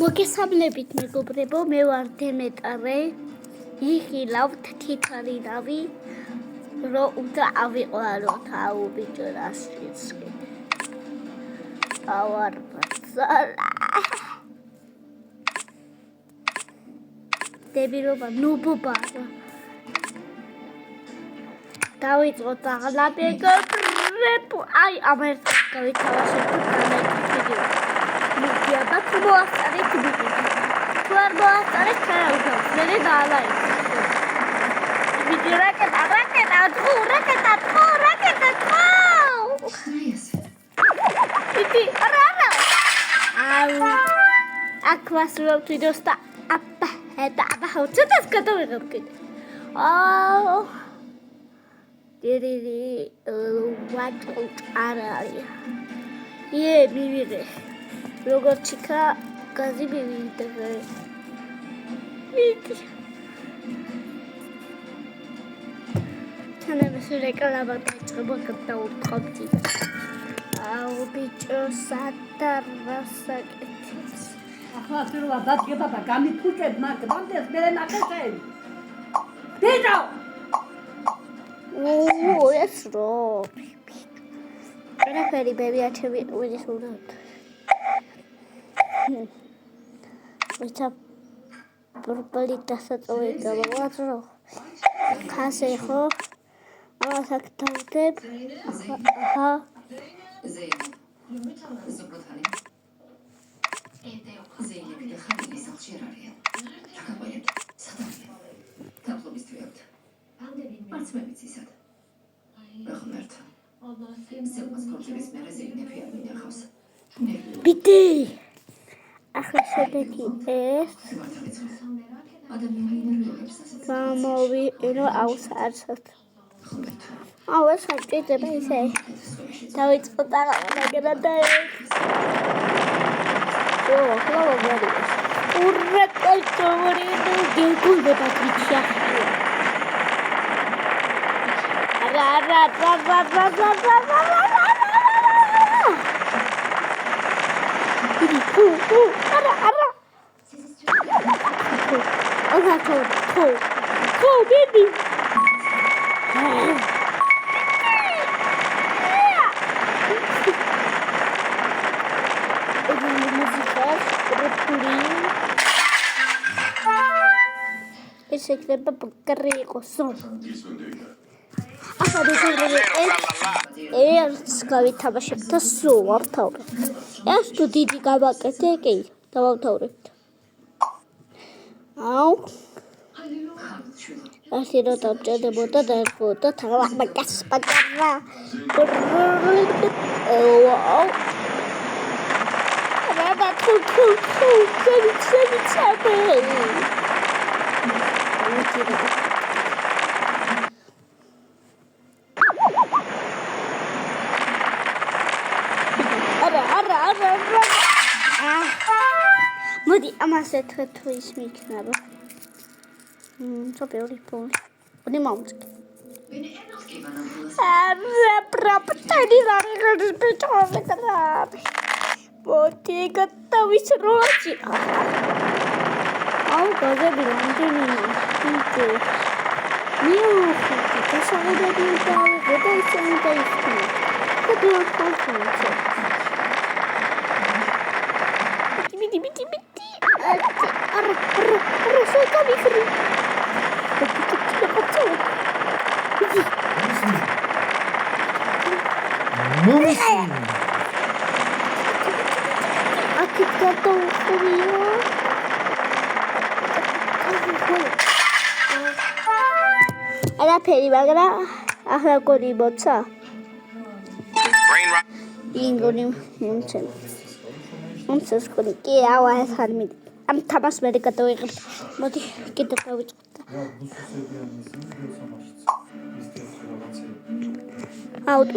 მოგესალმებით მეგობრებო, მე ვარ დემეტრე. იხილავთ თითარინავი, რომ უნდა ავიყვანოთ აუ ბიჭო რასიც. ავარ ბაცალა. დებილობა ნუბობა. დავიწყოთ ახლა მეგობრებო. აი ამერტ გავითავაშეთ განაიქიდიო. მიგიაბა მოასწარეთ ბიჭო. თუ არ მოასწარეთ ხარავ. მე დაალაი. ვიდეო რაკეტა. იტი არა. აუ. აქ ვასრულებთ ვიდეოს და აბა ცოტას გადავიღებ კიდე. აუ. დირი ვატო არაა. მივიღე. როგორც იქა გაზი მივიდე. თანამედროვე რეკლამა დაიწყება გადაურტყობდი. აუ ბიჭო სადარასაკეთებს. ახლა პირველად დადგება და გამიფუჭებ მაგ ბანდეს მე ნახეთები. ბიჭო! ეს რო. ყველაფერი ბებიაჩები უძის უნდა. ვიცა პროპალი დასაწოვე გავაძრო. ხასე ხო? ამას აქ დავდებ. აჰა. ბიტი ახლა შედეგი ეს გამოვიყენო აუსარცოთ აუ ეს საჭიროება ისე დავიწყოთ აღარა და ახლა ვაგარი ურეკოჭორი გეგულდება ბიჭია რა არა. Go, baby. Esse aqui é para carregar som. ახლა ეს გავითამაშებ და სულ ვართავრებ. ეს თუ დიდი გავაკეთე, კი, დავავთავრებთ. აუ. ასე რომ დავჭედებოდა და ერχოდა თამაკას პაკარა. აუ. რა თუ მოდი ამასე თუ ის მიქნება. სოპერი პონი. მოდი მომწკი. არა პროპტენი ზარიგების ბიჭოები კრაბი. მოდი გადავისროჩი. აუ გაზები რამდენია. ბიჭო. მიუხვდი დასავლეთიდან და ისინი დაიხტნენ. გადავხოთო. Бити. Ара, шойка вихри. А ты готов хуё? Ара перибагра, ახლა გორი მოცა. ინგონი მომცემ. მომცეს გორი კი ავა ეს არ მიდი. ამ თამას მე გადავიღებ. მოდი კიდევ დავიწყოთ. აუ